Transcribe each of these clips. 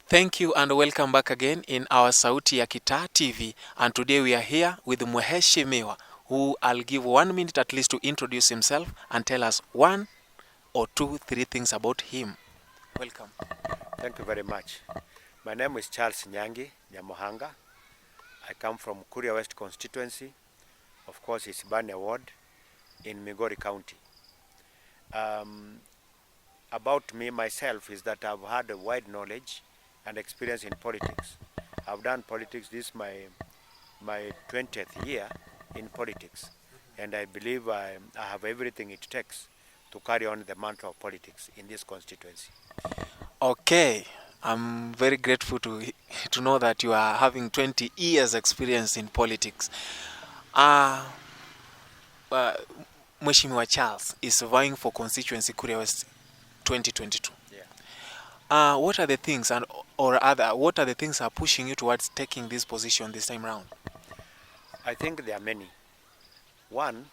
Thank you and welcome back again in our Sauti ya Kitaa TV, and today we are here with Mheshimiwa, who I'll give 1 minute at least to introduce himself and tell us 1 or 2, 3 things about him. Welcome. Thank you very much. My name is Charles Nyangi, Nyamohanga. I come from Kuria West constituency, of course it's Bane Ward in Migori County. About me, myself, is that I've had a wide knowledge and experience in politics. I've done politics, this is my 20th year in politics, and I believe I have everything it takes to carry on the mantle of politics in this constituency. Okay, I'm very grateful to know that you are having 20 years experience in politics. Mheshimiwa Charles is vying for constituency Kuria West 2022. What are the things what are the things are pushing you towards taking this position this time round? I think there are many. One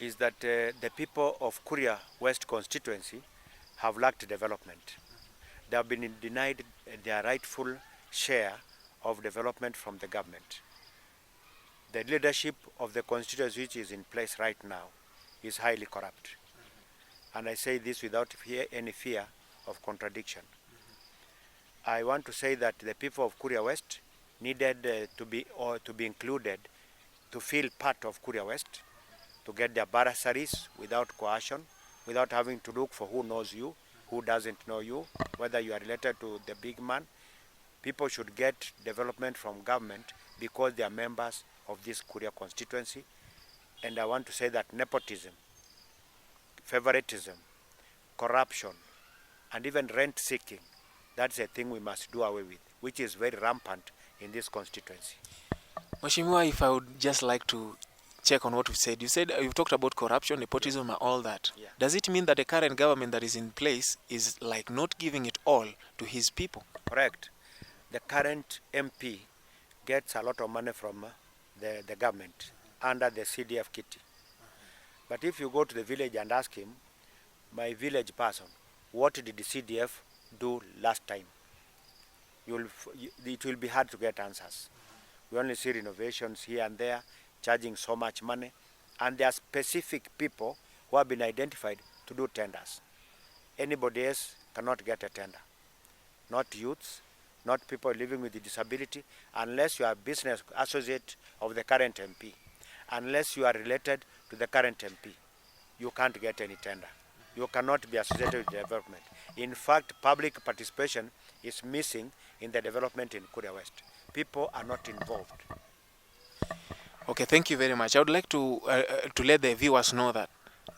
is that the people of Kuria West constituency have lacked development. They have been denied their rightful share of development from the government. The leadership of the constituency which is in place right now is highly corrupt. And I say this without any fear of contradiction. I want to say that the people of Kuria West needed to be included, to feel part of Kuria West, to get their bursaries without coercion, without having to look for who knows you, who doesn't know you, whether you are related to the big man. People should get development from government because they are members of this Kuria constituency. And I want to say that nepotism, favoritism, corruption, and even rent seeking, that's a thing we must do away with, which is very rampant in this constituency. Mheshimiwa, if I would just like to check on what you said. You said you've talked about corruption, nepotism, and all that. Yeah. Does it mean that the current government that is in place is like not giving it all to his people? Correct. The current MP gets a lot of money from the government under the CDF kitty. But if you go to the village and ask him, my village person, what did the CDF do last time? It will be hard to get answers. We only see renovations here and there, charging so much money, and there are specific people who have been identified to do tenders. Anybody else cannot get a tender. Not youths, not people living with a disability, unless you are a business associate of the current MP. Unless you are related to the current MP, you can't get any tender. You cannot be associated with development. In fact, public participation is missing in the development in Kuria West. People are not involved. Okay, thank you very much. I would like to let the viewers know that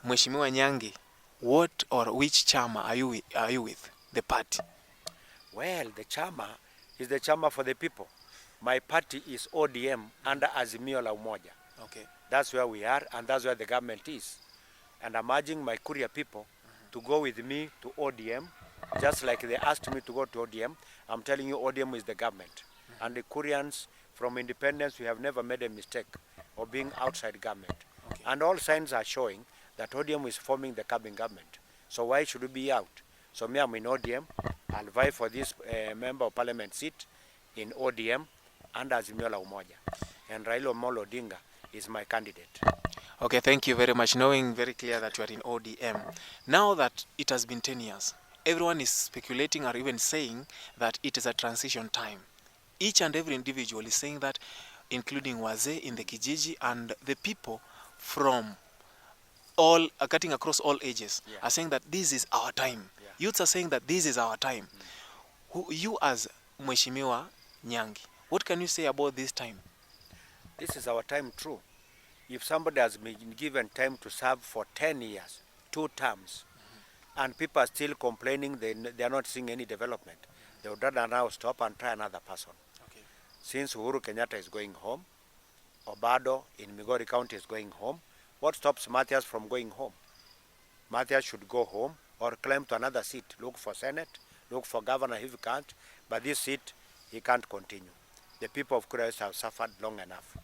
Mheshimiwa Nyangi, what or which chama are you with? The party? Well, the chama is the chama for the people. My party is ODM under Azimio la Umoja. Okay. That's where we are, and that's where the government is. And I'm urging my Kuria people to go with me to ODM, just like they asked me to go to ODM. I'm telling you, ODM is the government. And the Kurians, from independence, we have never made a mistake of being outside government. Okay. And all signs are showing that ODM is forming the coming government. So why should we be out? So me, I'm in ODM. I'll vie for this member of parliament seat in ODM under Azimio la Umoja. And Raila Amolo Odinga is my candidate. Okay, thank you very much. Knowing very clear that you are in ODM. Now that it has been 10 years, everyone is speculating or even saying that it is a transition time. Each and every individual is saying that, including Wazee in the Kijiji and the people from all, cutting across all ages, are saying that this is our time. Yeah. Youths are saying that this is our time. You as Mheshimiwa Nyangi, what can you say about this time? This is our time, true. If somebody has been given time to serve for 10 years, 2 terms, and people are still complaining they are not seeing any development, they would rather now stop and try another person. Okay. Since Uhuru Kenyatta is going home, Obado in Migori County is going home, what stops Mathias from going home? Mathias should go home or climb to another seat, look for Senate, look for governor if he can't, but this seat, he can't continue. The people of Kuria West have suffered long enough.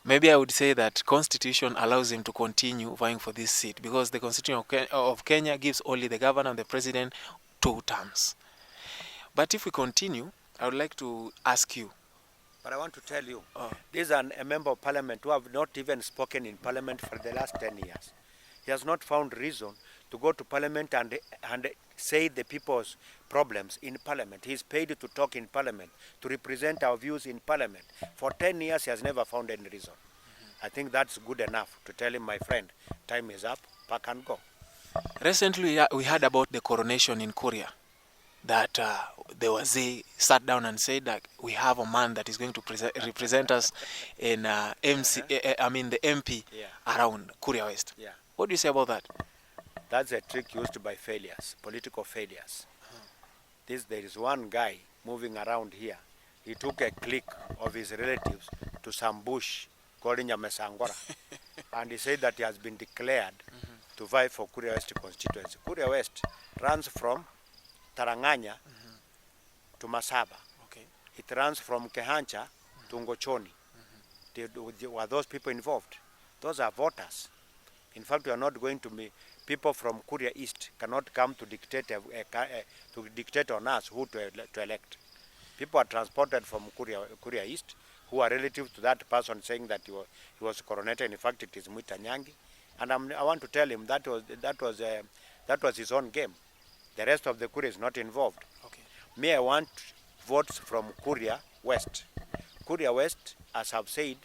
Maybe I would say that Constitution allows him to continue vying for this seat because the Constitution of Kenya gives only the governor and the president 2 terms. But if we continue, I would like to ask you. But I want to tell you, Oh. this is a member of parliament who have not even spoken in parliament for the last 10 years. He has not found reason to go to parliament and say the people's problems in parliament. He is paid to talk in parliament, to represent our views in parliament. For 10 years, he has never found any reason. I think that's good enough to tell him, my friend, time is up, pack and go. Recently, we heard about the coronation in Korea. That there was sat down and said that we have a man that is going to represent us in the MP around Korea West. Yeah. What do you say about that? That's a trick used by failures, political failures. There is one guy moving around here. He took a clique of his relatives to some bush called Nyamohanga, and he said that he has been declared to vie for Korea West constituency. Korea West runs from Taranganya to Masaba. Okay. It runs from Kehancha to Ngochoni. Were those people involved? Those are voters. In fact, we are not going to be, people from Korea East cannot come to dictate on us who to elect. People are transported from Korea East who are relative to that person saying that he was coronated. In fact, it is Nyangi. And I want to tell him that was his own game. The rest of the Korea is not involved. Okay. Me, I want votes from Korea West. Korea West, as I've said,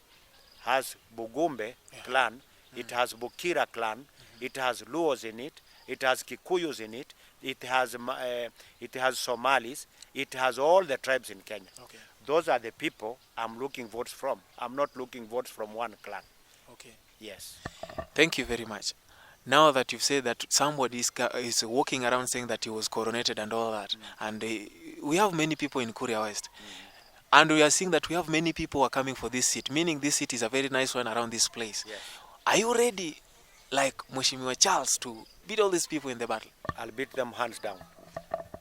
has Bugumbe clan, it has Bukira clan, it has Luos in it, it has Kikuyus in it, it has Somalis, it has all the tribes in Kenya. Okay. Those are the people I'm looking votes from. I'm not looking votes from one clan. Okay. Yes. Thank you very much. Now that you've said that somebody is walking around saying that he was coronated and all that, and we have many people in Korea West, and we are seeing that we have many people who are coming for this seat, meaning this seat is a very nice one around this place. Yes. Are you ready, like Mheshimiwa Charles, to beat all these people in the battle? I'll beat them hands down.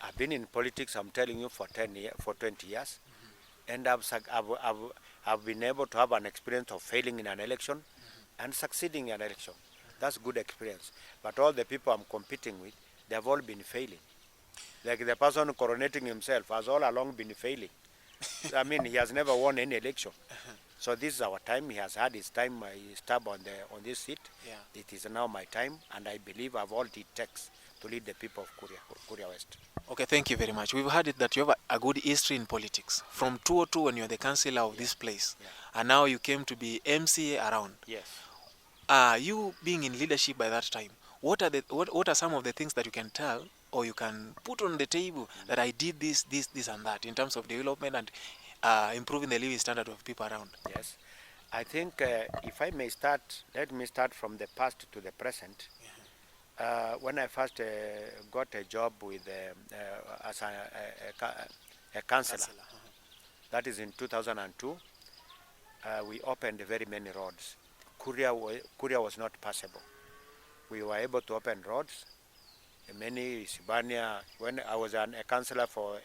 I've been in politics, I'm telling you, for 20 years, and I've been able to have an experience of failing in an election and succeeding in an election. That's good experience. But all the people I'm competing with, they have all been failing. Like the person coronating himself has all along been failing. I mean, he has never won any election. So this is our time. He has had his time, his stab on this seat. Yeah. It is now my time, and I believe I've all it takes to lead the people of Korea West. Okay, thank you very much. We've heard it that you have a good history in politics. From 2002 when you were the councillor of this place, and now you came to be MCA around. Yes. You being in leadership by that time, what are some of the things that you can tell or you can put on the table that I did this and that in terms of development and improving the living standard of people around? Yes. I think if I may start, let me start from the past to the present. When I first got a job with as a councillor, that is in 2002, we opened very many roads. Korea was not passable. We were able to open roads. Many Sibania, when I was a councillor for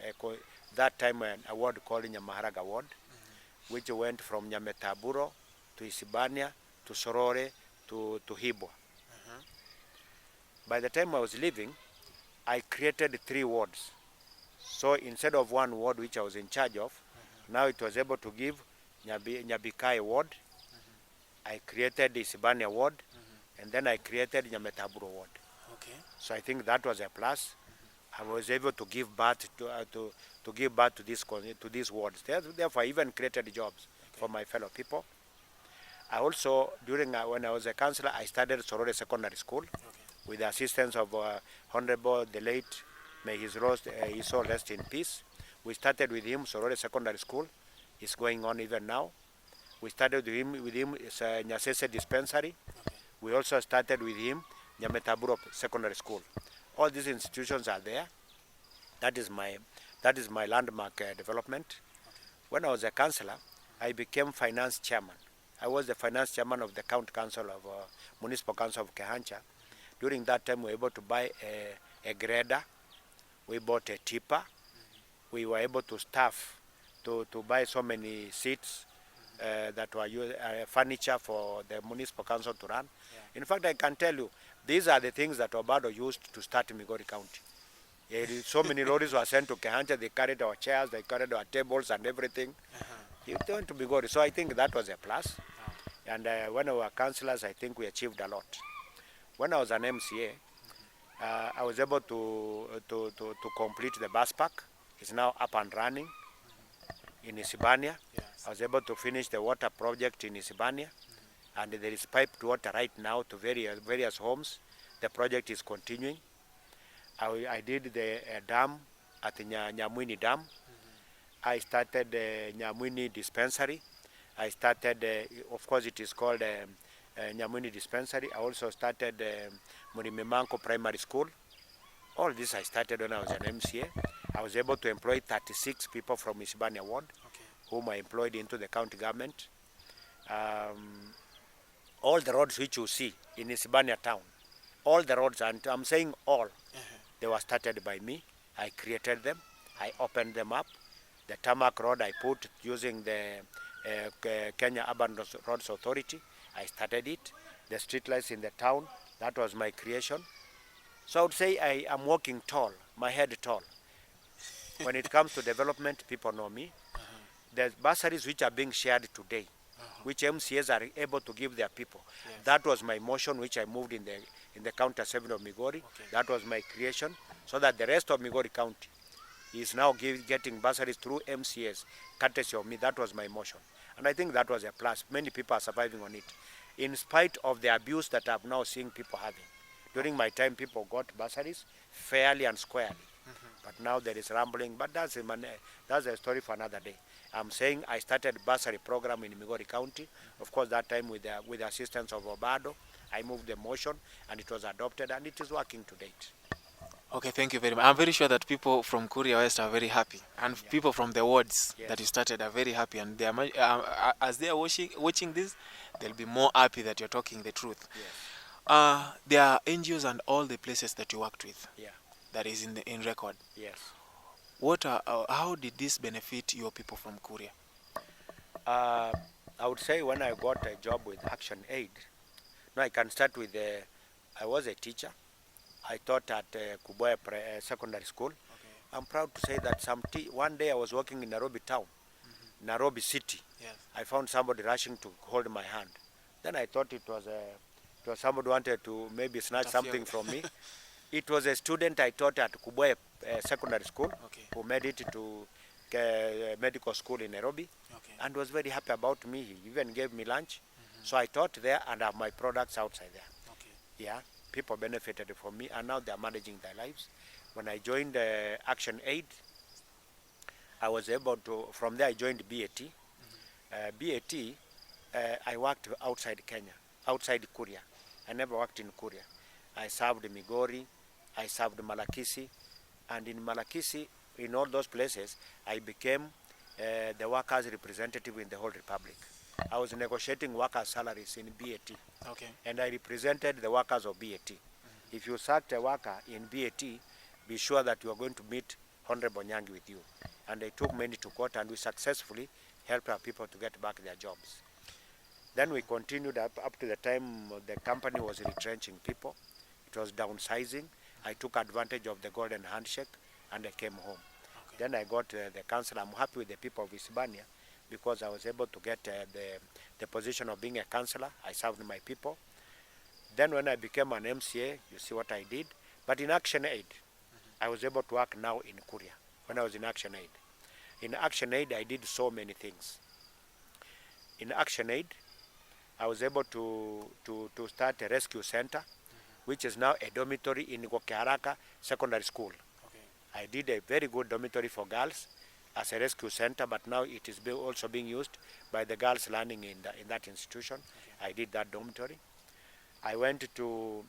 that time, an award called Nyamohanga Award, which went from Nyametaburo to Isibania to Sorore to Hibwa. By the time I was leaving, I created 3 wards. So instead of 1 ward which I was in charge of, now it was able to give Nyabikai ward. I created the Isibania ward, and then I created Nyametaburo ward. Okay. So I think that was a plus. I was able to give birth to give birth to these wards. Therefore, I even created jobs for my fellow people. I also, when I was a councillor, I started Sorore Secondary School with the assistance of Honorable the late, may his soul rest in peace. We started with him Sorore Secondary School. It's going on even now. We started with him Nyasese Dispensary. We also started with him Nyametaburo Secondary School. All these institutions are there. That is my landmark development. When I was a councillor, I became finance chairman. I was the finance chairman of the County Council of Municipal Council of Kehancha. During that time, we were able to buy a grader. We bought a tipper. We were able to staff to buy so many seats that were furniture for the municipal council to run. In fact, I can tell you, these are the things that Obado used to start Migori County. So many lorries were sent to Kehancha. They carried our chairs, they carried our tables and everything. It went to Migori. So I think that was a plus. And when we were councillors, I think we achieved a lot. When I was an MCA, I was able to complete the bus park. It's now up and running in Isibania. Yes. I was able to finish the water project in Isibania. And there is piped water right now to various homes. The project is continuing. I did the dam at the Nyamwini Dam. I started the Nyamwini dispensary. I started, of course it is called Nyamwini dispensary. I also started Murimemanko Primary School. All this I started when I was an MCA. I was able to employ 36 people from Isibania Ward, whom I employed into the county government. All the roads which you see in Isibania town, all the roads, and I'm saying all, they were started by me. I created them. I opened them up. The tarmac road I put using the Kenya Urban Roads Authority. I started it. The street lights in the town, that was my creation. So I would say I am walking tall, my head tall. When it comes to development, people know me. The bursaries which are being shared today, which MCAs are able to give their people. Yes. That was my motion, which I moved in the county assembly of Migori. That was my creation, so that the rest of Migori County is now getting bursaries through MCAs, courtesy of me. That was my motion. And I think that was a plus. Many people are surviving on it, in spite of the abuse that I'm now seeing people having. During my time, people got bursaries fairly and squarely. But now there is rambling, but that's a story for another day. I'm saying I started bursary program in Migori County. Of course, that time with the assistance of Obado, I moved the motion and it was adopted and it is working to date. Okay, thank you very much. I'm very sure that people from Kuria West are very happy, and people from the wards that you started are very happy, and they are, as they are watching this, they'll be more happy that you're talking the truth. Yes. There are NGOs and all the places that you worked with. Yeah. That is in record. Yes. How did this benefit your people from Kuria? I would say when I got a job with Action Aid, no, I can start with I was a teacher. I taught at Kuboya Secondary School. I'm proud to say that one day I was working in Nairobi town, Nairobi city. Yes. I found somebody rushing to hold my hand. Then I thought it was somebody wanted to maybe snatch something from me. It was a student I taught at Kuboya Secondary School who made it to medical school in Nairobi and was very happy about me. He even gave me lunch. So I taught there and have my products outside there. Yeah, people benefited from me and now they are managing their lives. When I joined Action Aid, I was able to, from there I joined BAT. BAT, I worked outside Kenya, outside Kuria. I never worked in Kuria. I served Migori, I served Malakisi, and in Malakisi, in all those places, I became the workers' representative in the whole republic. I was negotiating workers' salaries in BAT, and I represented the workers of BAT. If you sacked a worker in BAT, be sure that you are going to meet Honorable Nyangi with you. And they took many to court, and we successfully helped our people to get back their jobs. Then we continued up to the time the company was retrenching people. It was downsizing. I took advantage of the golden handshake and I came home. Then I got the council. I'm happy with the people of Isibania because I was able to get the position of being a councillor. I served my people. Then when I became an MCA, you see what I did. But in Action Aid, I was able to work now in Kuria when I was in Action Aid. In Action Aid, I did so many things. In Action Aid, I was able to start a rescue center, which is now a dormitory in Gokeharaka Secondary School. I did a very good dormitory for girls as a rescue center, but now it is also being used by the girls learning in that institution. I did that dormitory. I went to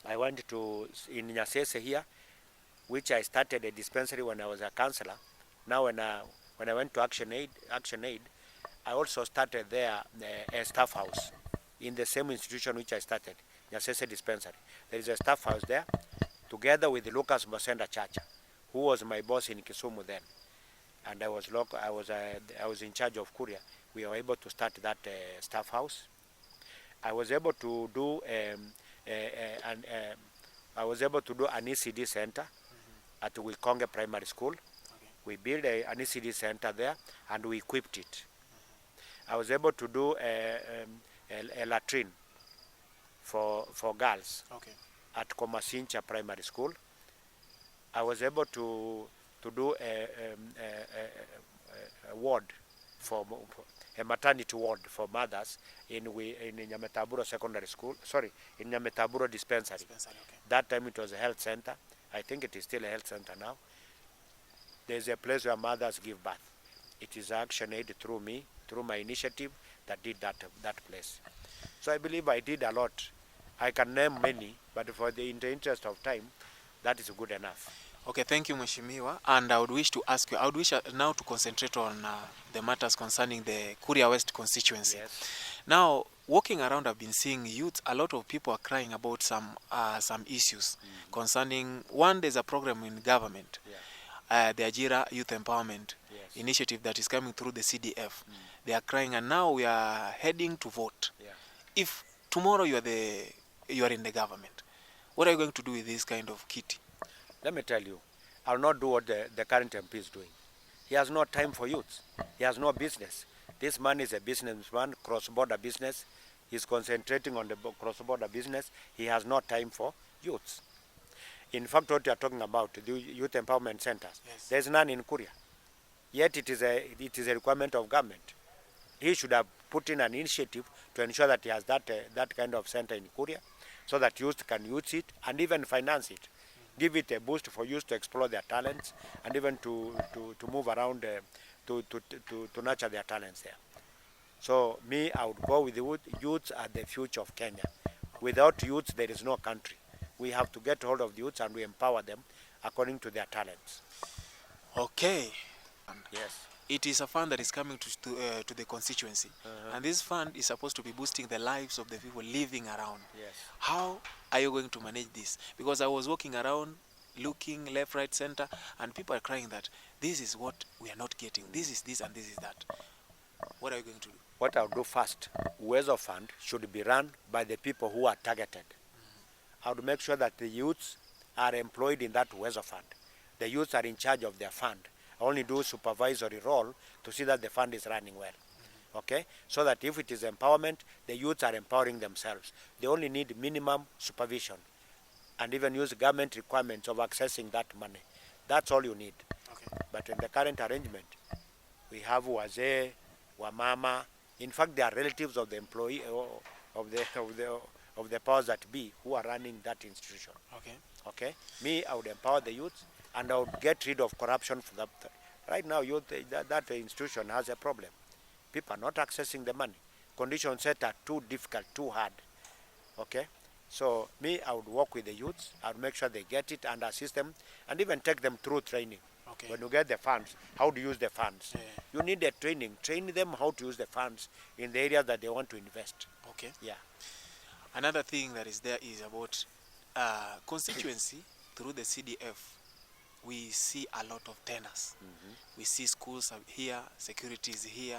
in Nyasese here, which I started a dispensary when I was a councillor. Now when I went to Action Aid, I also started there a staff house in the same institution which I started, Nyasese dispensary. There is a staff house there, together with Lucas Masenda Chacha, who was my boss in Kisumu then, and I was in charge of Kuria. We were able to start that staff house. I was able to do an ECD center at Wikonge Primary School. Okay. We built an ECD center there, and we equipped it. I was able to do a latrine for girls Okay. at Komasincha Primary School. I was able to do a ward for a maternity ward for mothers in Nyametaburo Secondary School. Sorry, in Nyametaburo Dispensary. Okay. That time it was a health center. I think it is still a health center now. There's a place where mothers give birth. It is action aid through me, through my initiative, that did that place. So I believe I did a lot. I can name many, but in the interest of time, that is good enough. Okay, thank you, Mheshimiwa. And I would wish to ask you, I would wish now to concentrate on the matters concerning the Kuria West constituency. Yes. Now, walking around, I've been seeing youth, a lot of people are crying about some issues concerning, one, there's a program in government, the Ajira Youth Empowerment initiative that is coming through the CDF. They are crying, and now we are heading to vote. If tomorrow you are in the government, what are you going to do with this kind of kitty? Let me tell you, I will not do what the current MP is doing. He has no time for youth. He has no business. This man is a businessman, cross-border business. He's concentrating on the cross-border business. He has no time for youths. In fact, what you are talking about, the youth empowerment centers, there's none in Kuria. Yet it is a requirement of government. He should have put in an initiative to ensure that he has that kind of center in Kuria, so that youth can use it and even finance it. Give it a boost for youth to explore their talents and even to move around, to nurture their talents there. So me, I would go with the youth. Youths are the future of Kenya. Without youths, there is no country. We have to get hold of the youths and we empower them according to their talents. Okay. Yes. It is a fund that is coming to the constituency. And this fund is supposed to be boosting the lives of the people living around. Yes. How are you going to manage this? Because I was walking around, looking left, right, center, and people are crying that this is what we are not getting. This is this and this is that. What are you going to do? What I'll do first, Uwezo Fund should be run by the people who are targeted. I would make sure that the youths are employed in that Uwezo Fund. The youths are in charge of their fund. I only do supervisory role to see that the fund is running well. Okay? So that if it is empowerment, the youths are empowering themselves. They only need minimum supervision and even use government requirements of accessing that money. That's all you need. Okay. But in the current arrangement, we have wazee, wamama. In fact, they are relatives of the employee of the powers that be who are running that institution. Okay. Okay. Me, I would empower the youth, and I would get rid of corruption for that. Right now, youth, that institution has a problem. People are not accessing the money. Conditions set are too difficult, too hard. Okay. So me, I would work with the youths. I would make sure they get it and assist them, and even take them through training. Okay. When you get the funds, how to use the funds. Yeah. You need a training. Train them how to use the funds in the area that they want to invest. Okay. Yeah. Another thing that is there is about constituency through the CDF. We see a lot of tenders. We see schools here, security is here.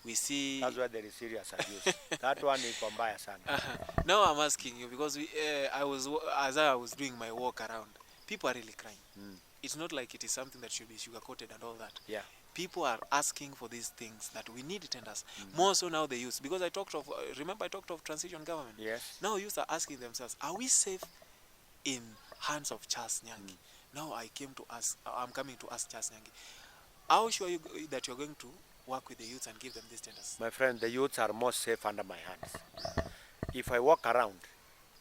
We see. That's why there is serious abuse. That one is mbaya sana. Now I'm asking you because as I was doing my walk around, people are really crying. It's not like it is something that should be sugar-coated and all that. Yeah. People are asking for these things that we need tenders. More so now the youth. Because I talked of, remember I talked of transition government. Yes. Now youth are asking themselves, are we safe in hands of Charles Nyangi? Now I'm coming to ask Charles Nyangi. How sure are you that you're going to work with the youths and give them these tenders? My friend, the youths are most safe under my hands. If I walk around,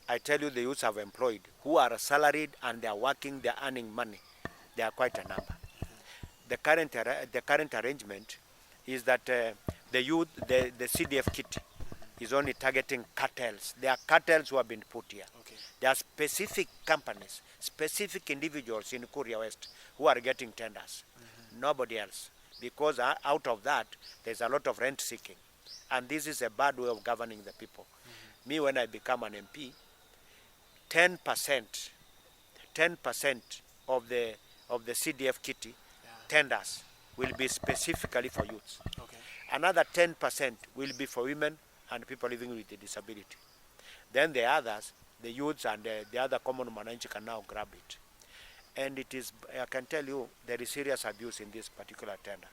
I tell you the youths I've employed who are salaried and they are working, they are earning money. They are quite a number. The current arrangement is that the youth, the CDF kit is only targeting cartels. There are cartels who have been put here. Okay. There are specific companies, specific individuals in Kuria West who are getting tenders. Nobody else. Because out of that, there's a lot of rent seeking. And this is a bad way of governing the people. Me, when I become an MP, 10% of the CDF kitty tenders will be specifically for youths. Okay. Another 10% will be for women and people living with a disability. Then the others, the youths and the other common mananchi can now grab it. And it is, I can tell you, there is serious abuse in this particular tender.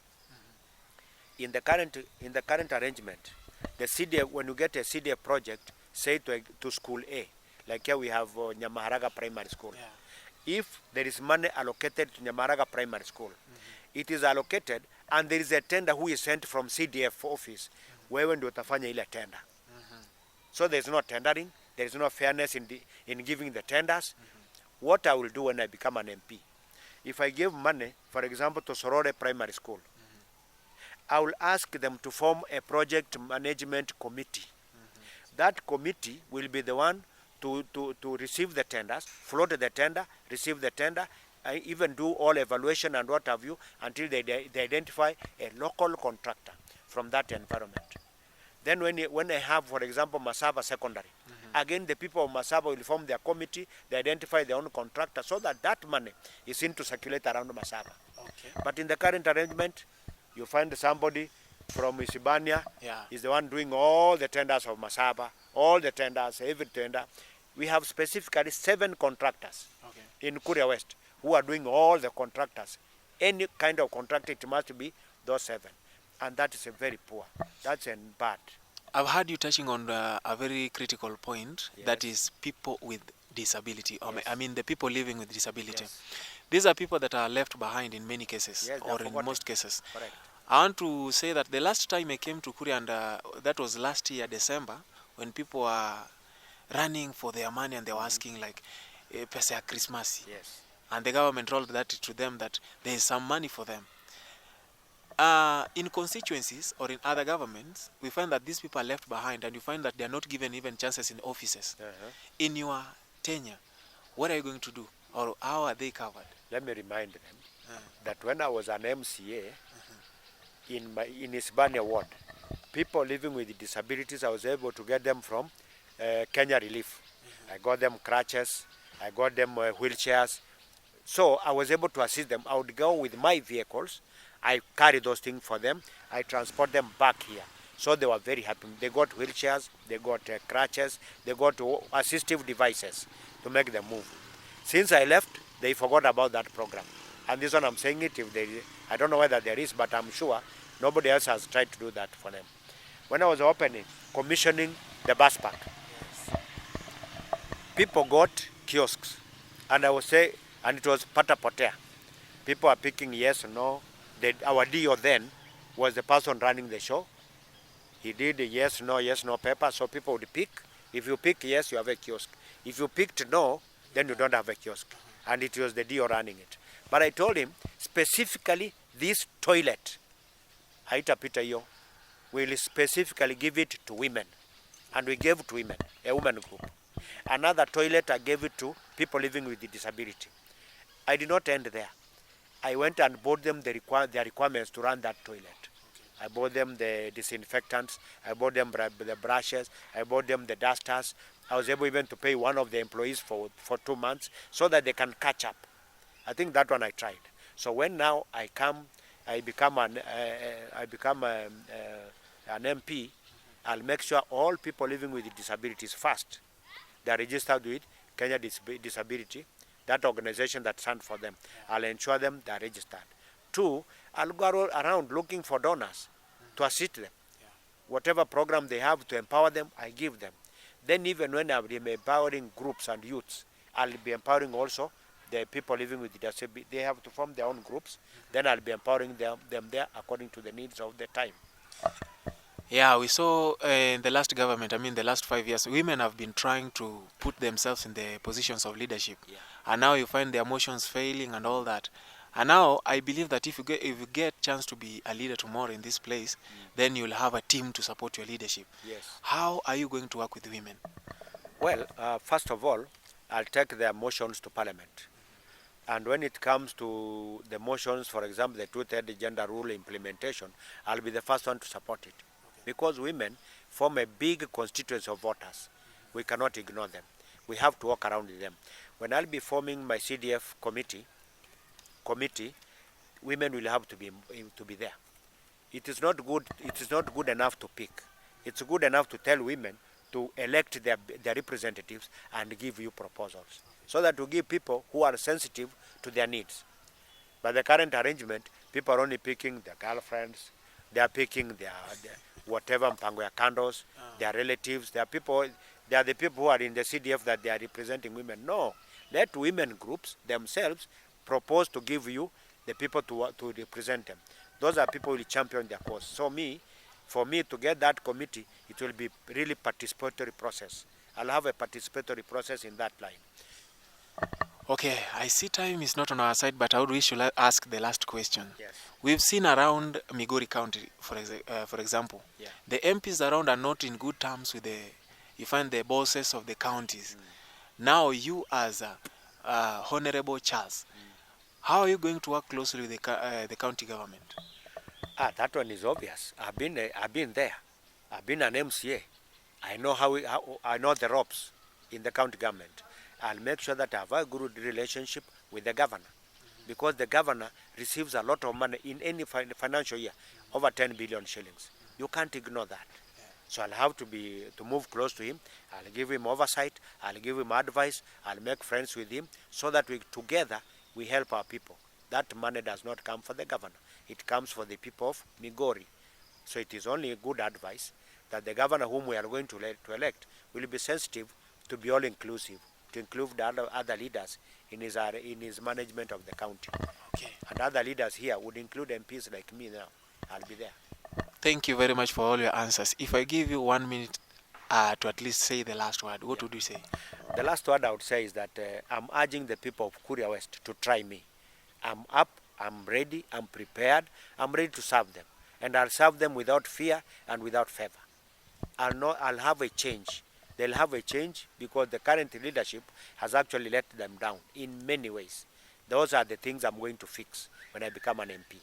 In the current arrangement, the CDF, when you get a CDF project, say to school A, like here we have Nyamohanga Primary School. Yeah. If there is money allocated to Nyamohanga Primary School, it is allocated, and there is a tender who is sent from CDF office, wewe ndio utafanya ile tender. So there is no tendering, there is no fairness in giving the tenders. What I will do when I become an MP, if I give money, for example, to Sorore Primary School, I will ask them to form a project management committee. That committee will be the one to receive the tenders, float the tender, receive the tender, even do all evaluation and what have you, until they identify a local contractor from that environment. Then when I have, for example, Masaba Secondary, again the people of Masaba will form their committee, they identify their own contractor, so that money is seen to circulate around Masaba. Okay. But in the current arrangement, you find somebody from Isibania is the one doing all the tenders of Masaba, all the tenders, every tender. We have specifically 7 contractors in Kuria West who are doing all the contractors. Any kind of contractor, it must be those 7. And that is a very poor. That's bad. I've heard you touching on a very critical point, that is people with disability. I mean the people living with disability. These are people that are left behind in many cases, or in most cases. Correct. I want to say that the last time I came to Kuria, and that was last year, December, when people were running for their money and they were asking like, pesa ya Christmas. Yes. And the government rolled that to them that there is some money for them. In constituencies or in other governments, we find that these people are left behind, and you find that they are not given even chances in offices. In your tenure, what are you going to do? Or how are they covered? Let me remind them that when I was an MCA in Isibania ward, people living with disabilities, I was able to get them from Kenya Relief. I got them crutches, I got them wheelchairs. So I was able to assist them. I would go with my vehicles, I carry those things for them, I transport them back here. So they were very happy. They got wheelchairs, they got crutches, they got assistive devices to make them move. Since I left, they forgot about that program. And this one I'm saying it, I don't know whether there is, but I'm sure nobody else has tried to do that for them. When I was commissioning the bus park, people got kiosks, and I would say, and it was pata potea. People are picking yes or no. Our DO then was the person running the show. He did yes, no paper, so people would pick. If you pick yes, you have a kiosk. If you picked no, then you don't have a kiosk. And it was the DO running it. But I told him, specifically this toilet, Haita Peter Yo, will specifically give it to women. And we gave it to women, a women group. Another toilet, I gave it to people living with disability. I did not end there. I went and bought them their requirements to run that toilet. I bought them the disinfectants, I bought them the brushes, I bought them the dusters. I was able even to pay one of the employees for 2 months so that they can catch up. I think that one I tried. So when now I become an MP, I'll make sure all people living with disabilities first, they are registered with Kenya Disability, that organization that stands for them. I'll ensure them they are registered. 2, I'll go around looking for donors to assist them. Whatever program they have to empower them, I give them. Then even when I'm empowering groups and youths, I'll be empowering also the people living with disability. They have to form their own groups. Then I'll be empowering them there according to the needs of the time. Yeah, we saw in the last government, the last 5 years, women have been trying to put themselves in the positions of leadership. And now you find their motions failing and all that. And now I believe that if you get chance to be a leader tomorrow in this place, then you'll have a team to support your leadership. Yes. How are you going to work with women? Well, first of all, I'll take their motions to Parliament. And when it comes to the motions, for example, the 2/3 gender rule implementation, I'll be the first one to support it. Because women form a big constituency of voters. We cannot ignore them. We have to walk around with them. When I'll be forming my CDF committee, women will have to be there. It is not good enough to pick. It's good enough to tell women to elect their representatives and give you proposals. So that to give people who are sensitive to their needs. But the current arrangement, people are only picking their girlfriends, they are picking their whatever mpango ya candles, their relatives, they are the people who are in the CDF that they are representing women. No, let women groups themselves propose to give you the people to represent them. Those are people who will champion their cause. So for me to get that committee, it will be really participatory process. I'll have a participatory process in that line. Okay, I see time is not on our side, but I would wish to ask the last question. Yes. We've seen around Migori County, for example, Yeah. the MPs around are not in good terms with you find the bosses of the counties. Now you as Honorable Charles, how are you going to work closely with the county government? That one is obvious. I've been there. I've been an MCA. I know I know the ropes in the county government. I'll make sure that I have a good relationship with the governor, because the governor receives a lot of money in any financial year, over 10 billion shillings. You can't ignore that. So I'll have to move close to him. I'll give him oversight. I'll give him advice. I'll make friends with him, so that together we help our people. That money does not come for the governor. It comes for the people of Migori. So it is only good advice that the governor whom we are going to elect will be sensitive to be all-inclusive, to include other leaders in his management of the county. Okay. And other leaders here would include MPs like me now. I'll be there. Thank you very much for all your answers. If I give you 1 minute to at least say the last word, what would you say? The last word I would say is that I'm urging the people of Kuria West to try me. I'm up, I'm ready, I'm prepared, I'm ready to serve them. And I'll serve them without fear and without favor. I'll have a change. They'll have a change because the current leadership has actually let them down in many ways. Those are the things I'm going to fix when I become an MP.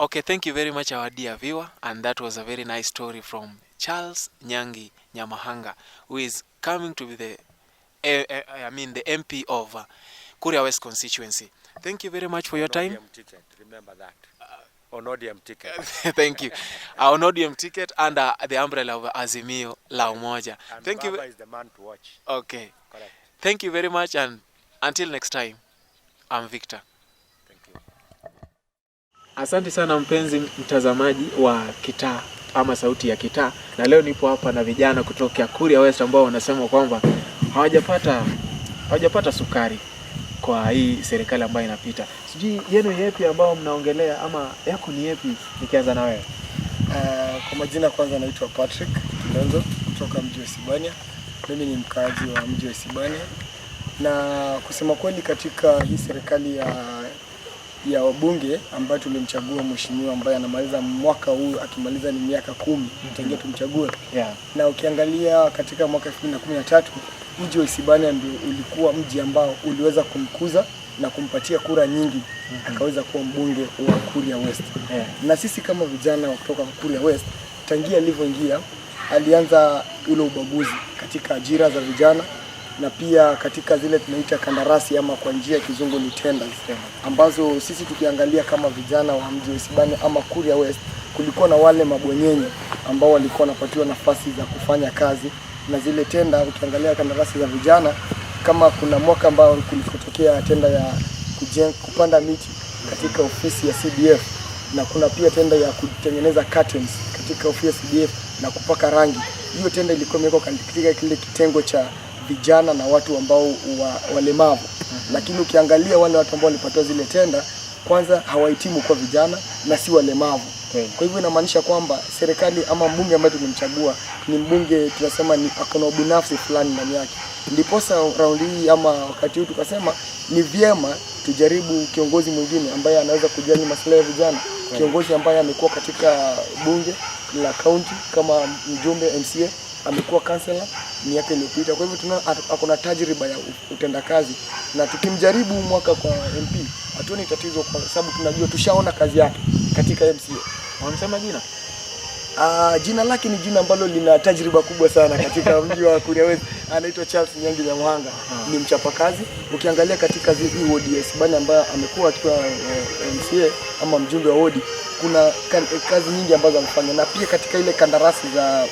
Okay, thank you very much, our dear viewer. And that was a very nice story from Charles Nyangi Nyamohanga, who is coming to be the MP of Kuria West constituency. Thank you very much for your time. ODM ticket, remember that. On ODM ticket. Thank you. Our ODM ticket under the umbrella of Azimio La Umoja. And Thank Baba you. is the man to watch. Okay. Correct. Thank you very much, and until next time, I'm Victor. Thank you. Asante sana mpenzi mtazamaji wa Kitaa ama Sauti ya Kitaa, na leo nipo hapa na vijana kutoka Kuria West ambao wanasema kwamba hawajapata sukari kwa hii serikali ambayo inapita. Sijui yenu yepi ambao mnaongelea ama yako ni yepi? Nikianza na wewe. Kwa majina kwanza naitwa Patrick Kilonzo kutoka mji wa Sibania. Mimi ni mkazi wa mji wa Sibania. Na kusema kweli katika hii serikali ya wabunge ambayo tulimchagua mheshimiwa ambaye anamaliza mwaka huu, akimaliza ni miaka 10 tangia tumchague. Yeah. Na ukiangalia katika mwaka 2013 mji wa Sibania ndio ulikuwa mji ambao uliweza kumkuza na kumpatia kura nyingi, akaweza kuwa mbunge wa Kuria West. Yeah. Na sisi kama vijana wa kutoka Kuria West, tangia alivyoingia alianza ule ubaguzi katika ajira za vijana, na pia katika zile tunaita kandarasi ama kwa njia ya kizungu ni tenders, ambazo sisi tukiangalia kama vijana wa mji wa Sibania ama Kuria West, kulikuwa na wale mabwenyenye ambao walikuwa wanapatiwa nafasi za kufanya kazi na zile tenda. Ukiangalia kandarasi za vijana, kama kuna mwaka ambao kulikotokea tenda ya kupanda miti katika ofisi ya CDF, na kuna pia tenda ya kutengeneza curtains katika ofisi ya CDF na kupaka rangi. Hiyo tenda ilikuwa imewekwa katika kile kitengo cha vijana na watu ambao walemavu. Lakini ukiangalia wale watu ambao walipatiwa zile tenda, kwanza hawahitimu kwa vijana na si walemavu. Kwa hivyo inamaanisha kwamba serikali ama mbunge ambaye tulimchagua ni mbunge tunasema ni akona binafsi fulani ndani yake. Ndiposa round hii ama wakati huu tukasema ni vyema tujaribu kiongozi mwingine ambaye anaweza kujali masuala ya vijana. Kiongozi ambaye amekuwa katika bunge la county kama mjumbe MCA, amekuwa councillor miaka iliyopita. Kwa hivyo tunaona akona tajriba ya utendakazi, na tukimjaribu mwaka kwa MP hatuoni tatizo, kwa sababu tunajua tushaona kazi yake katika MCA. Wanasema jina? Jina lake ni jina ambalo lina tajriba kubwa sana katika mji wa Kuria West. Anaitwa Charles Nyangi Nyamohanga. Ni mchapakazi. Ukiangalia katika hii ward ya Sibania ambayo amekuwa akiwa MCA ama mjumbe wa ward, kuna kazi nyingi ambazo amefanya, na pia katika ile kandarasi za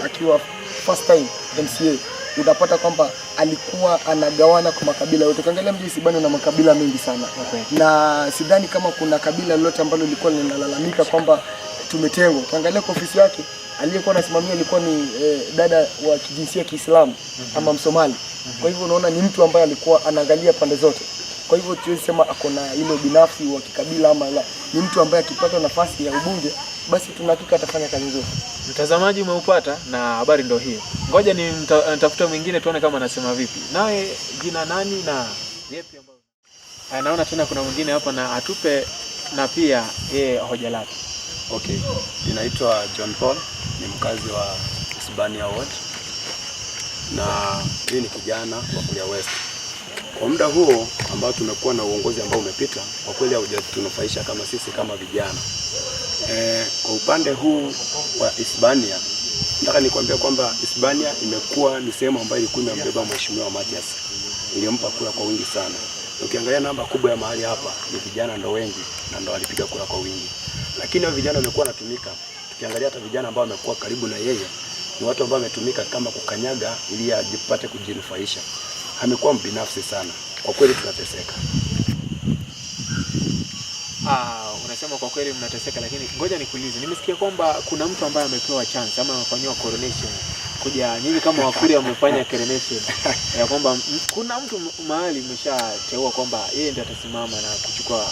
akiwa first time MCA utapata kwamba alikuwa anagawana kwa makabila yote. Ukiangalia mji Isibania una makabila mengi sana. Na sidhani kama kuna kabila lolote ambalo lilikuwa linalalamika kwamba tumetengwa. Ukiangalia kwa ofisi yake aliyekuwa anasimamia alikuwa ni dada wa kijinsia ya Kiislamu ama Msomali. Kwa hivyo unaona ni mtu ambaye alikuwa anaangalia pande zote. Kwa hivyo tuwezi sema akona ile binafsi wa kikabila ama la. Ni mtu ambaye akipata nafasi ya ubunge basi tunahakika atafanya kazi nzuri. Mtazamaji umeupata na habari ndio hiyo. Ngoja ni nitafuta mwingine tuone kama anasema vipi. Nawe jina nani na yepi ambao? Naona tena kuna mwingine hapa na atupe na pia hoja lake. Okay. Ninaitwa John Paul, ni mkazi wa Isibania Ward. Na mimi ni kijana wa Kuria West. Kwa muda huo ambao tumekuwa na uongozi ambao umepita, kwa kweli haujatunufaisha kama sisi kama vijana. Kwa upande huu wa Isibania, nataka nikwambia kwamba Isibania imekuwa ni sehemu ambayo ilikuwa imembeba Mheshimiwa Mathias. Ilimpa kura kwa wingi sana. Ukiangalia namba kubwa ya mahali hapa ni vijana ndo wengi na ndo walipiga kura kwa wingi. Lakini hao vijana wamekuwa wanatumika. Tukiangalia hata vijana ambao wamekuwa karibu na yeye ni watu ambao wametumika kama kukanyaga ili ajipate kujinufaisha. Amekuwa mbinafsi sana. Kwa kweli tunateseka. Unasema kwa kweli mnateseka, lakini ngoja nikuulize. Nimesikia kwamba kuna mtu ambaye amepewa chance ama amefanywa coronation. Kuja nyinyi kama Wakuria wamefanya coronation. Ya kwamba kuna mtu mahali mmeshateua kwamba yeye ndiye atasimama na kuchukua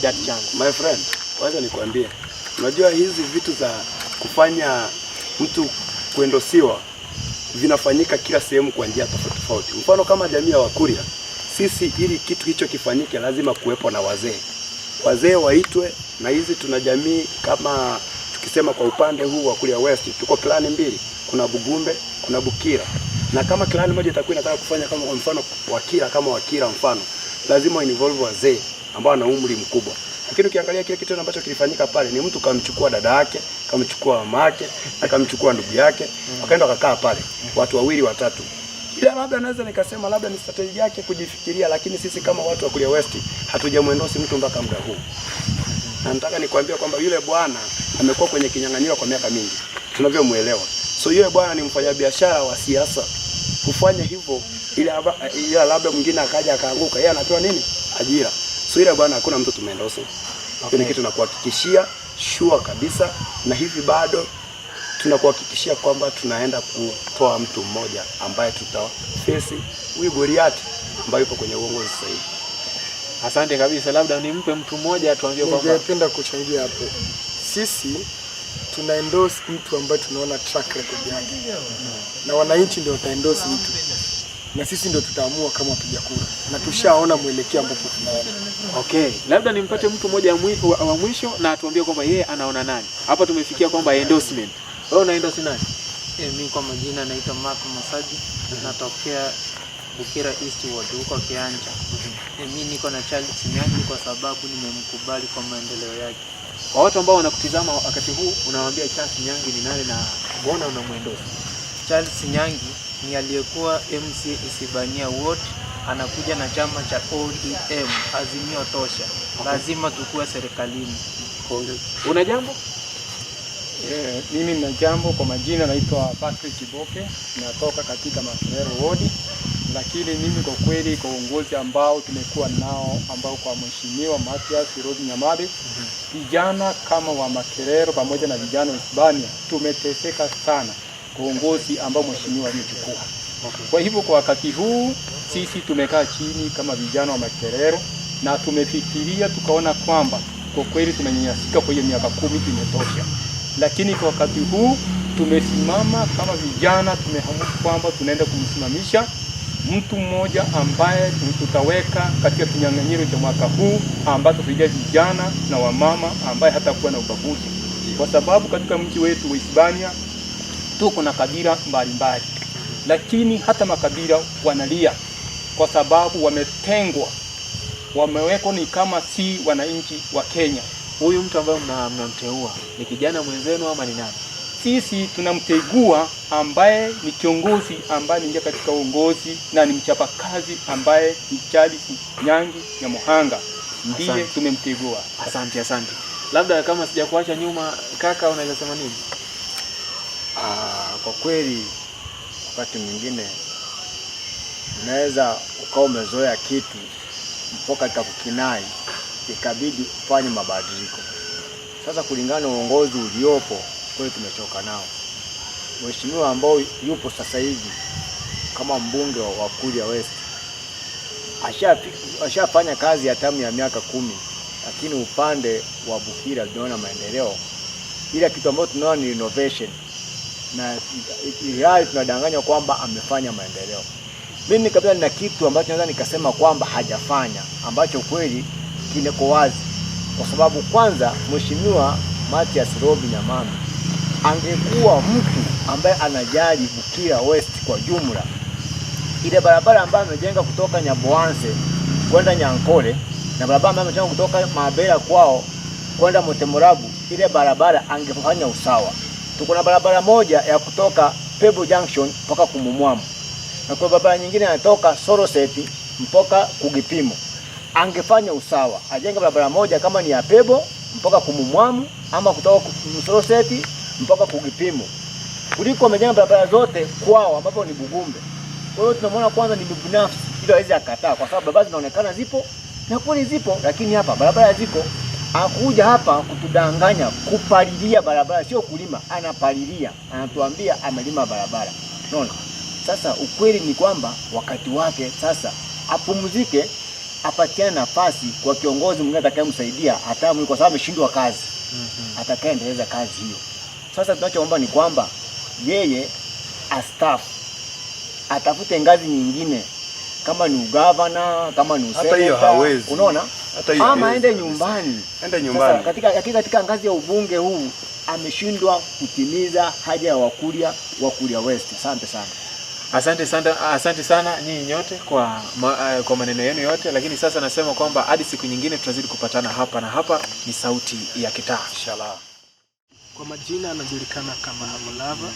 that chance. My friend, wacha nikwambie. Unajua hizi vitu za kufanya mtu kuendosiwa vinafanyika kila sehemu kwa njia tofauti tofauti. Mfano kama jamii ya Wakuria, sisi ili kitu hicho kifanyike lazima kuwepo na wazee. Wazee waitwe, na hizi tuna jamii kama tukisema kwa upande huu wa Kuria West tuko klani mbili, kuna Bugumbe, kuna Bukira. Na kama klani moja itakuwa inataka kufanya kama kwa mfano Wakira mfano, lazima involve wazee ambao wana umri mkubwa. Lakini ukiangalia kile kitu ambacho kilifanyika pale ni mtu kamchukua dada yake, kamchukua mama yake, na kamchukua ndugu yake, wakaenda wakakaa pale, watu wawili watatu. Ila labda naweza nikasema labda ni strategy yake kujifikiria, lakini sisi kama watu wa Kuria West hatujamwendosi mtu mpaka muda huu. Na nataka nikwambia kwamba yule bwana amekuwa kwenye kinyang'anyiro kwa miaka mingi. Tunavyomuelewa. So yule bwana ni mfanyabiashara wa siasa. Kufanya hivyo ila labda mwingine akaja akaanguka, yeye anapewa nini? Ajira. So yule bwana hakuna mtu tumeendosi. Okay. Ni kitu tunakuhakikishia sure kabisa, na hivi bado tunakuhakikishia kwamba tunaenda kutoa mtu mmoja ambaye tutafesi huyu Goliath ambaye yupo kwenye uongozi sasa hivi. Asante kabisa, labda nimpe mtu mmoja atuambie kwamba ningependa kuchangia hapo. Sisi tuna endorse mtu ambaye tunaona track record yake. Na wananchi ndio wataendorse mtu. Na sisi ndio tutaamua kama wapiga kura. Na tushaona mwelekeo ambapo tunaenda. Okay, labda nimpate mtu mmoja wa mwisho na atuambie kwamba yeye anaona nani. Hapa tumefikia kwamba endorsement. Wewe una endorse nani? Mimi kwa majina naitwa Nyamohanga, natokea Bukira East Ward huko Kianja. Mimi niko na Nyangi kwa sababu nimemkubali kwa maendeleo yake. Kwa watu ambao wanakutizama wakati huu unawaambia Nyangi ni nani na mbona unamwendorse? Nyangi ni aliyekuwa MC Isibania Ward, anakuja na chama cha ODM, Azimio Tosha. Lazima tukue serikalini. Una jambo? Mimi nina jambo. Kwa majina naitwa Patrick Kiboke, natoka katika Makerero Ward. Lakini mimi kwa kweli kwa uongozi ambao tumekuwa nao ambao kwa Mheshimiwa Mathias Robi Nyamade, vijana kama wa Makerero pamoja na vijana wa Isibania tumeteseka sana kwa uongozi ambao Mheshimiwa amechukua. Kwa hivyo kwa wakati huu sisi tumekaa chini kama vijana wa Makerero na tumefikiria tukaona kwamba kwa kweli tumenyanyasika kwa hiyo miaka 10 imetosha. Lakini kwa wakati huu tumesimama kama vijana, tumeamua kwamba tunaenda kumsimamisha mtu mmoja ambaye tutaweka katika kinyang'anyiro cha mwaka huu ambapo vijana na wamama ambaye hatakuwa na ubaguzi. Kwa sababu katika mji wetu wa Isibania tuko na kabila mbalimbali. Lakini hata makabila wanalia kwa sababu wametengwa. Wamewekwa ni kama si wananchi wa Kenya. Huyu mtu ambaye mnamteua ni kijana mwenzenu ama ni nani? Sisi tunamtegua ambaye ni kiongozi ambaye ni katika uongozi na ni mchapakazi ambaye ni Nyangi Nyamohanga. Ndiye tumemtegua. Asante. Labda kama sijakuacha nyuma, kaka unaweza sema nini? Kwa kweli wakati mwingine unaweza ukawa umezoea kitu mpaka kikakukinai, ikabidi ufanye mabadiliko. Sasa kulingana na uongozi uliopo, kwa tumechoka nao. Mheshimiwa ambao yupo sasa hivi kama mbunge wa Kuria West ashafanya kazi ya tamu ya miaka 10, lakini upande wa Bukira tunaona maendeleo. Ile kitu ambacho tunaona ni innovation, na ile tunadanganya kwamba amefanya maendeleo. Mimi kabla nina kitu ambacho naweza nikasema kwamba hajafanya, ambacho kweli kineko wazi. Kwa sababu kwanza Mheshimiwa Mathias Robi Nyamohanga angekuwa mtu ambaye anajali Bukira West kwa jumla, ile barabara ambayo amejenga kutoka Nyamohanga kwenda Nyankole na barabara ambayo amejenga kutoka Mabera kwao kwenda Motemorabu, ile barabara angefanya usawa. Tuko na barabara moja ya kutoka Pebo Junction mpaka Kumumwamu, na kwa barabara nyingine inatoka Soroseti mpaka Kugipimo. Angefanya usawa, ajenge barabara moja kama ni ya Pebo mpaka Kumumwamu ama kutoka Soroseti mpaka Kugipimo, kuliko amejenga barabara zote kwao ambapo ni Bugumbe. Kwa hiyo tunamwona kwanza ni binafsi, ili hawezi akataa, kwa sababu barabara zinaonekana zipo na kweli zipo, lakini hapa barabara ziko. Akuja hapa kutudanganya, kupalilia barabara, sio kulima, anapalilia, anatuambia amelima barabara. Unaona? Sasa ukweli ni kwamba wakati wake sasa apumzike, apatiane nafasi kwa kiongozi mwingine atakayemsaidia hatamu, kwa sababu ameshindwa kazi. Atakayendeleza kazi hiyo. Sasa tunachoomba ni kwamba yeye astaafu, atafute ngazi nyingine, kama ni ugavana, kama ni hata hiyo hawezi. Unaona? Ama aende nyumbani. Enda nyumbani. Sasa katika ngazi ya ubunge huu ameshindwa kutimiza haja ya Wakuria West. Asante sana. Asante sana nyinyi nyote kwa maneno yenu yote, lakini sasa nasema kwamba hadi siku nyingine tutazidi kupatana hapa, na hapa ni Sauti ya Kitaa. Inshallah. Kwa majina anajulikana kama Mulava,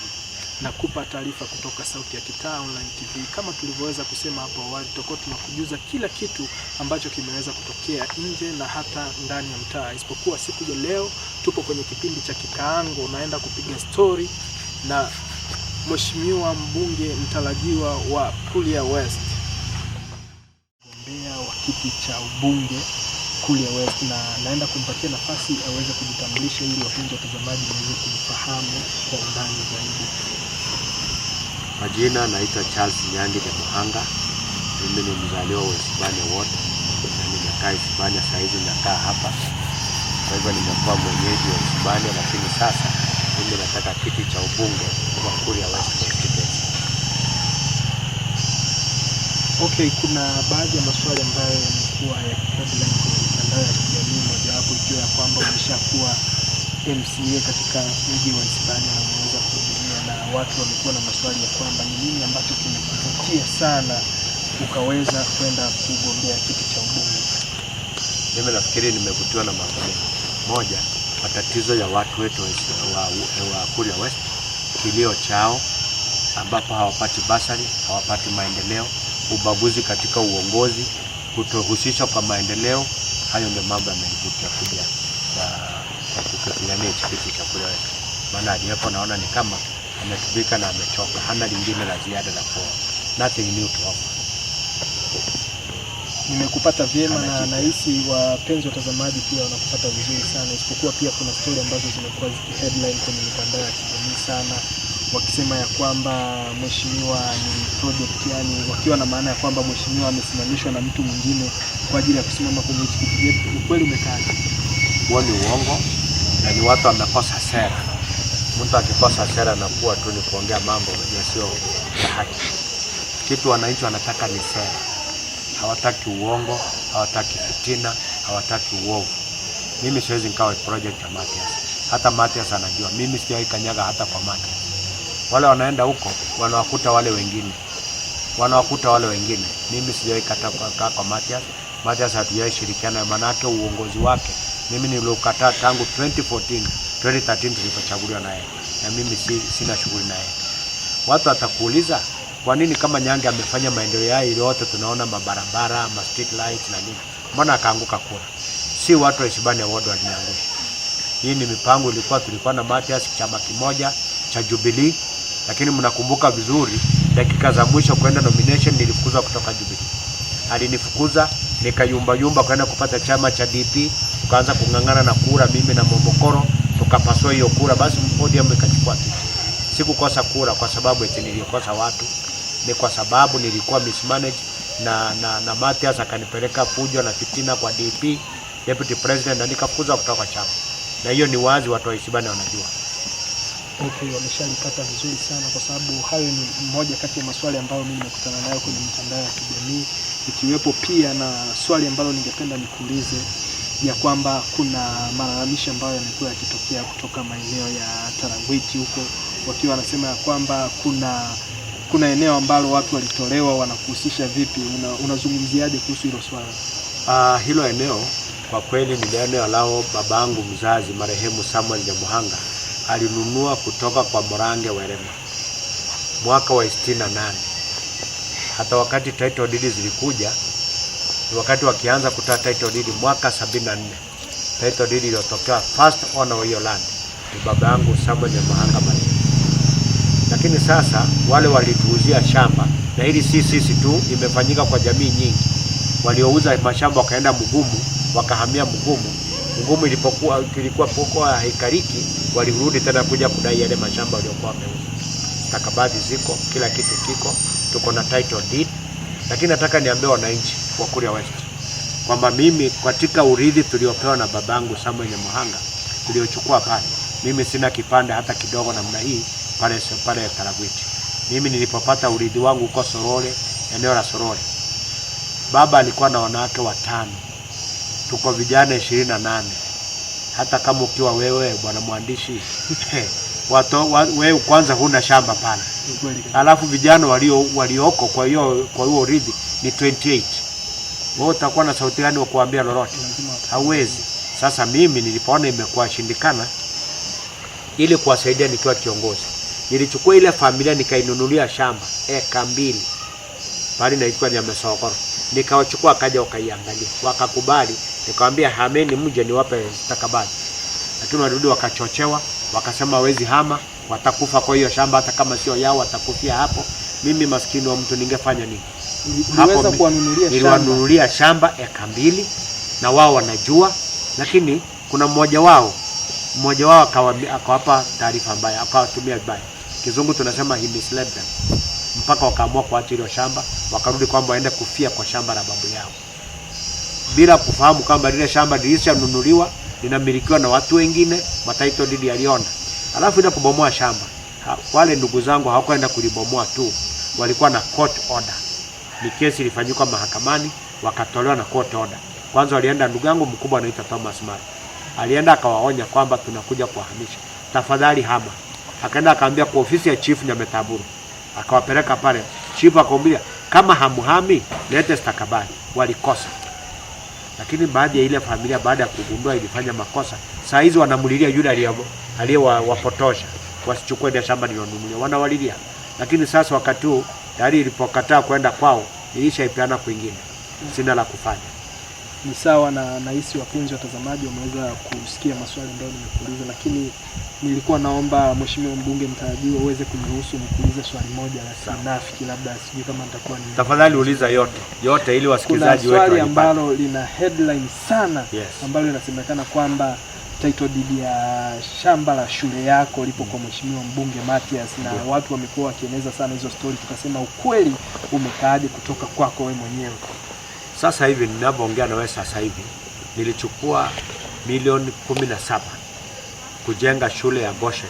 na kupa taarifa kutoka Sauti ya Kitaa Online TV. Kama tulivyoweza kusema hapo awali, tutakuwa tunakujuza kila kitu ambacho kimeweza kutokea nje na hata ndani ya mtaa, isipokuwa siku ya leo tupo kwenye kipindi cha kikaango, naenda kupiga story na Mheshimiwa mbunge mtarajiwa wa Kuria West, mgombea wa kiti cha ubunge Kuria West, na naenda kumpatia nafasi aweze kujitambulisha ili wapenzi watazamaji waweze kumfahamu kwa undani zaidi. Majina naitwa Charles Nyamohanga. Mimi ni mzaliwa wa Hispania wote, na nimekaa Hispania, sasa hivi nakaa hapa. Kwa hivyo nimekuwa mwenyeji wa Hispania, lakini sasa mimi nataka kiti cha ubunge wa Kuria West constituency. Okay, kuna baadhi ya maswali ambayo yamekuwa ya headline kwenye mitandao ya kijamii, mojawapo ikiwa ya kwamba umeshakuwa MCA katika mji wa Hispania na umeweza kuhudhuria, na watu wamekuwa na maswali ya kwamba ni nini ambacho kimekuvutia sana ukaweza kwenda kugombea kiti cha ubunge. Mimi nafikiri nimevutiwa na mambo mengi. Moja, matatizo ya watu wetu wa Kuria West, kilio chao ambapo hawapati basari, hawapati maendeleo, ubaguzi katika uongozi, kutohusishwa kwa maendeleo. Hayo ndio mambo yamenivutia kuja kwa kukipigania kiti cha Kuria West. Maana hadi hapo naona ni kama ametubika na amechoka, hana lingine la ziada la kwa nothing new to offer. Nimekupata vyema na nahisi wapenzi watazamaji pia wanakupata vizuri sana, isipokuwa pia kuna story ambazo zimekuwa headline kwenye mitandao ya kijamii sana, wakisema ya kwamba mheshimiwa ni project, yani wakiwa na maana ya kwamba mheshimiwa amesimamishwa na mtu mwingine kwa ajili ya kusimama kwenye kiti. Ukweli umekaaje? Huo ni uongo, na ni watu wamekosa sera. Mtu akikosa sera na kuwa tu ni kuongea mambo yasiyo ya haki. Kitu wananchi wanataka ni sera. Hawataki uongo, hawataki fitina, hawataki uovu. Mimi siwezi nikawa project ya Mathias. Hata Mathias anajua mimi sijawahi kanyaga hata kwa Mathias. Wale wanaenda huko wanawakuta wale wengine. Mimi sijawahi kata kwa Mathias. Mathias hatujawahi shirikiana, manake uongozi wake mimi niliokataa tangu 2013 tulipochaguliwa naye, na mimi sina shughuli naye. Watu watakuuliza kwa nini kama Nyangi amefanya maendeleo yao yote, tunaona mabarabara, street lights na nini, mbona akaanguka kura? Si watu wa Hispania wote waliangusha. Hii ni mipango tulikuwa na Mathias, chama kimoja cha Jubilee, lakini mnakumbuka vizuri dakika za mwisho kwenda nomination nilifukuzwa kutoka Jubilee. Alinifukuza, nikayumba kwenda kupata chama cha DP, tukaanza kung'ang'ana na kura mimi na Momokoro, tukapasua hiyo kura, basi ODM ikachukua kiti. Sikukosa kura kwa sababu eti nilikosa watu, ni kwa sababu nilikuwa mismanaged na Mathias akanipeleka fujo na fitina kwa DP, deputy president, na nikafukuzwa kutoka chama. Na hiyo ni wazi, watu wa Isibani wanajua. Okay, wameshalipata vizuri sana, kwa sababu hayo ni moja kati ya maswali ambayo mimi nimekutana nayo kwenye mitandao ya kijamii, ikiwepo pia na swali ambalo ningependa nikuulize ya kwamba kuna malalamishi ambayo yamekuwa yakitokea kutoka maeneo ya Tarangwiti huko, wakiwa wanasema ya kwamba kuna eneo ambalo watu walitolewa, wanakuhusisha vipi? Unazungumziaje kuhusu hilo swala? Hilo eneo kwa kweli ni eneo lao babangu mzazi marehemu Samuel Nyamohanga alinunua kutoka kwa Morange Werema mwaka wa 68. Hata wakati title deed zilikuja, wakati wakianza kutoa title deed mwaka 74, title deed iliyotokea first owner wa hiyo land ni baba yangu Samuel Nyamohanga marehemu. Lakini sasa wale walituuzia shamba, na hili si sisi tu, imefanyika kwa jamii nyingi. Waliouza mashamba wakaenda Mugumu, wakahamia Mugumu. Mugumu ilikuwa poko haikariki, walirudi tena kuja kudai yale mashamba waliokuwa wameuza. Stakabadhi ziko, kila kitu kiko, tuko na title deed. Lakini nataka niambie wananchi wa Kuria West kwamba mimi katika urithi tuliopewa na babangu Samuel Nyamohanga tuliochukua pale, mimi sina kipande hata kidogo namna hii pale Tarangwiti. Mimi nilipopata urithi wangu uko Sorole, eneo la Sorole. Baba alikuwa na wanawake 5. Tuko vijana 28. Hata kama ukiwa wewe bwana mwandishi wewe kwanza huna shamba pale. Alafu vijana walioko kwa hiyo urithi ni 28. Wewe utakuwa na sauti gani wa kuambia lolote? Hauwezi. Sasa mimi nilipoona imekuwa shindikana, ili kuwasaidia nikiwa kiongozi, nilichukua ile familia nikainunulia shamba eka 2 bali naitwa Nyamohanga. Nikawachukua kaja wakaiangalia, wakakubali. Nikamwambia hameni mje niwape stakabadhi. Lakini warudi wakachochewa, wakasema hawezi hama, watakufa kwa hiyo shamba, hata kama sio yao watakufia hapo. Mimi maskini wa mtu ningefanya nini? Unaweza kuwanunulia shamba. Niliwanunulia shamba eka 2 na wao wanajua, lakini kuna mmoja wao akawapa taarifa mbaya, akawatumia vibaya. Kizungu tunasema he misled them. Mpaka wakaamua kuacha hilo shamba, wakarudi kwamba waende kufia kwa shamba la babu yao, bila kufahamu kwamba lile shamba lilishanunuliwa, linamilikiwa na watu wengine, title deed yaliona. Alafu ina kubomoa shamba. Wale ndugu zangu hawakwenda kulibomoa tu, walikuwa na court order. Ni kesi ilifanyika mahakamani, wakatolewa na court order. Kwanza walienda, ndugu yangu mkubwa anaitwa Thomas Mara, alienda akawaonya kwamba tunakuja kuhamisha, tafadhali hama. Akaenda akaambia kwa ofisi ya chief Nyametaburu, akawapeleka pale. Chief akamwambia kama hamuhami lete stakabadhi. Walikosa. Lakini baadhi ya ile familia baada ya kugundua ilifanya makosa, saa hizi wanamulilia yule aliyewapotosha wasichukue ile shamba lililonunuliwa, wanawalilia. Lakini sasa wakati huu tayari ilipokataa kwenda kwao, ilishaipeana kwingine. Sina la kufanya. Ni sawa na nahisi wapenzi watazamaji wameweza kusikia maswali ambayo nimekuuliza, lakini nilikuwa naomba mheshimiwa mbunge mtarajiwa uweze kuniruhusu nikuulize swali moja la kinafiki, labda sijui kama nitakuwa ni. Tafadhali uliza yote ili wasikilizaji wetu swali ambalo lina headline sana. Yes. Ambalo linasemekana kwamba title deed ya shamba la shule yako lipo kwa mheshimiwa mbunge Mathias, na watu wamekuwa wakieneza sana hizo story, tukasema ukweli umekaaje kutoka kwako wewe mwenyewe? Sasa hivi ninapoongea na wewe sasa hivi nilichukua milioni 17 kujenga shule ya Goshen,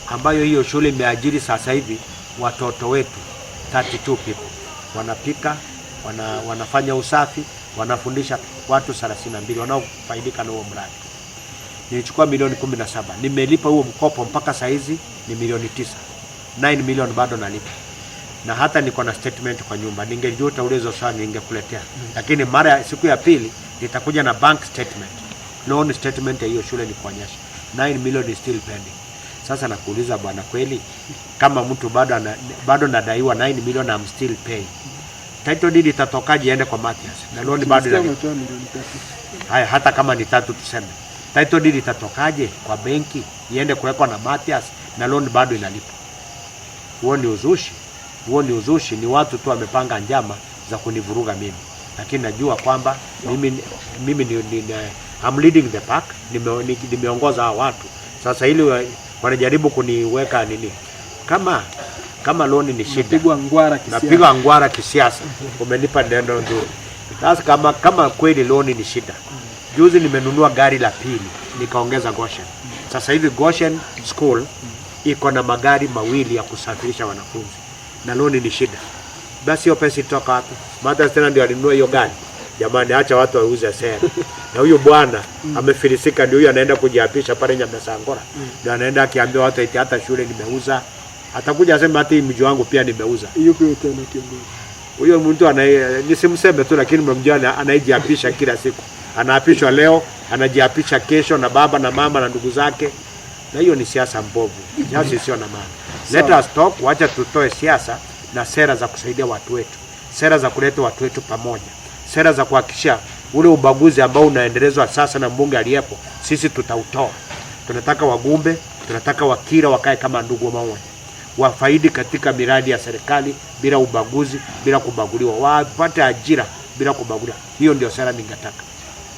ambayo hiyo shule imeajiri sasa hivi watoto wetu 32 people. Wanapika, wanafanya usafi, wanafundisha watu 32 wanaofaidika na huo mradi. Nilichukua milioni 17. Nimelipa huo mkopo mpaka saa hizi ni milioni 9. 9 million bado nalipa. Na hata niko na statement kwa nyumba. Ningejua ulizo sana ningekuletea. Lakini siku ya pili nitakuja na bank statement. Loan statement ya hiyo shule ni kuonyesha. 9 million is still pending. Sasa nakuuliza bwana, kweli kama mtu bado nadaiwa 9 million I'm still paying, title deed itatokaje iende kwa Mathias? Na loan bado inalipa. Haya, hata kama ni 3 tuseme, title deed itatokaje kwa benki iende kuwekwa na Mathias na loan bado inalipa? Huo ni uzushi. huo ni uzushi, ni watu tu wamepanga njama za kunivuruga mimi. Lakini najua kwamba mimi I'm leading the pack, nimeongoza hao watu. Sasa ili wanajaribu kuniweka nini? Kama loni ni shida. Napigwa ngwara kisiasa. Umenipa neno nzuri. Sasa kama kweli loni ni shida. Juzi nimenunua gari la pili, nikaongeza Goshen. Sasa hivi Goshen School iko na magari mawili ya kusafirisha wanafunzi. Na loni ni shida. Basi hiyo pesa itoka wapi? Mathias tena ndio alinunua hiyo gari. Jamani, acha watu wauze sera. Na huyo bwana amefilisika, ndio huyo anaenda kujiapisha pale Nyamesangora. Ndio anaenda akiambia watu eti hata shule nimeuza. Atakuja asema hata mji wangu pia nimeuza. Yuko tena kiongozi. Huyo mtu nisimseme tu, lakini mmemjua anajiapisha kila siku. Anaapishwa leo, anajiapisha kesho na baba na mama na ndugu zake. Na hiyo ni siasa mbovu. Siasa sio na maana. Let us talk, wacha tutoe siasa na sera za kusaidia watu wetu. Sera za kuleta watu wetu pamoja. Sera za kuhakikisha ule ubaguzi ambao unaendelezwa sasa na mbunge aliyepo, sisi tutautoa. Tunataka wagumbe, tunataka wakira wakae kama ndugu mmoja. Wafaidi katika miradi ya serikali bila ubaguzi, bila kubaguliwa. Wapate ajira bila kubaguliwa. Hiyo ndio sera ningetaka.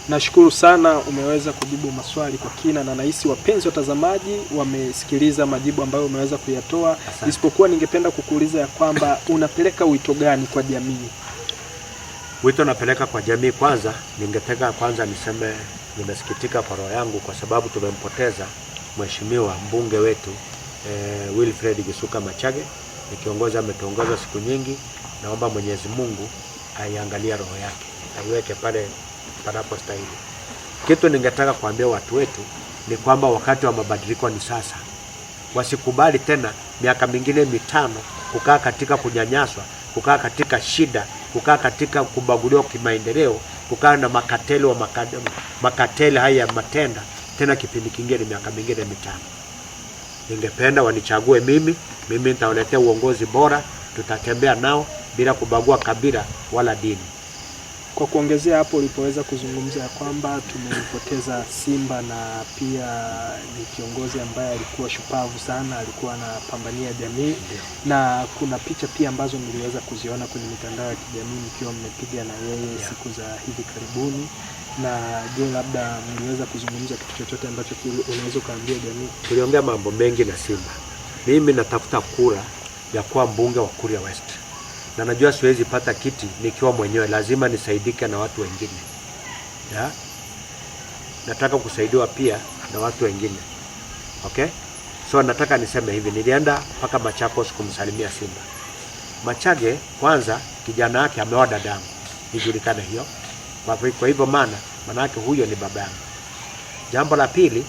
Nashukuru sana, umeweza kujibu maswali kwa kina na nahisi wapenzi watazamaji wamesikiliza majibu ambayo umeweza kuyatoa. Isipokuwa ningependa kukuuliza ya kwamba unapeleka wito gani kwa jamii? Wito napeleka kwa jamii, kwanza ningetaka niseme nimesikitika kwa roho yangu kwa sababu tumempoteza mheshimiwa mbunge wetu Wilfred Gisuka Machage. Ni kiongozi ametuongoza siku nyingi. Naomba Mwenyezi Mungu aiangalie roho yake, aiweke pale panapostahili. Kitu ningetaka kuambia watu wetu ni kwamba wakati wa mabadiliko ni sasa. Wasikubali tena miaka mingine 5 kukaa katika kunyanyaswa, kukaa katika shida, kukaa katika kubaguliwa kimaendeleo, kukaa na makateli haya matenda tena kipindi kingine miaka mingine 5. Ningependa wanichague mimi nitawaletea uongozi bora, tutatembea nao bila kubagua kabila wala dini. Kwa kuongezea hapo ulipoweza kuzungumza ya kwamba tumempoteza simba na pia ni kiongozi ambaye alikuwa shupavu sana, alikuwa anapambania jamii. Na kuna picha pia ambazo niliweza kuziona kwenye mitandao ya kijamii mkiwa mmepiga na yeye siku za hivi karibuni. Na je, labda mliweza kuzungumza kitu chochote ambacho unaweza kaambia jamii? Tuliongea mambo mengi na simba. Mimi natafuta kura ya kuwa mbunge wa Kuria West. Na najua siwezi pata kiti nikiwa mwenyewe, lazima nisaidike na watu wengine. Nataka kusaidiwa pia na watu wengine. Okay? So nataka niseme hivi, nilienda mpaka Machakos kumsalimia simba. Machage kwanza kijana yake ameoa dadangu. Nijulikane hiyo. Kwa hivyo manake huyo ni baba yangu. Jambo la pili,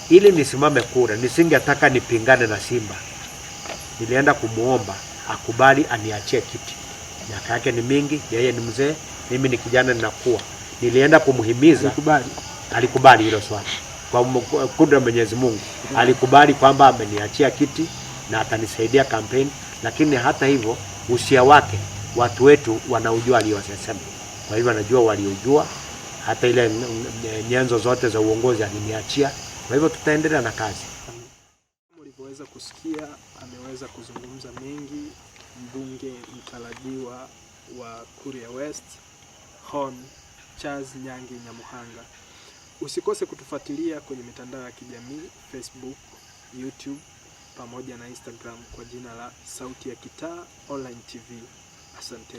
ili nisimame kura, nisingetaka nipingane na simba. Nilienda kumuomba akubali aniachie kiti. Miaka yake ni mingi, yeye ni mzee, mimi ni kijana ninakuwa. Nilienda kumhimiza, alikubali hilo swali. Kwa kudra Mwenyezi Mungu, alikubali kwamba ameniachia kiti na atanisaidia kampeni, lakini hata hivyo usia wake watu wetu wanaujua aliyosema. Kwa hivyo anajua waliojua, hata ile nyenzo zote za uongozi aliniachia. Kwa hivyo tutaendelea na kazi. Mlivyoweza kusikia, ameweza kuzungumza mengi mbunge mtarajiwa wa Kuria West, Hon.Mathias Nyangi Nyamohanga. Usikose kutufuatilia kwenye mitandao ya kijamii, Facebook, YouTube pamoja na Instagram kwa jina la Sauti ya Kitaa Online TV. Asante.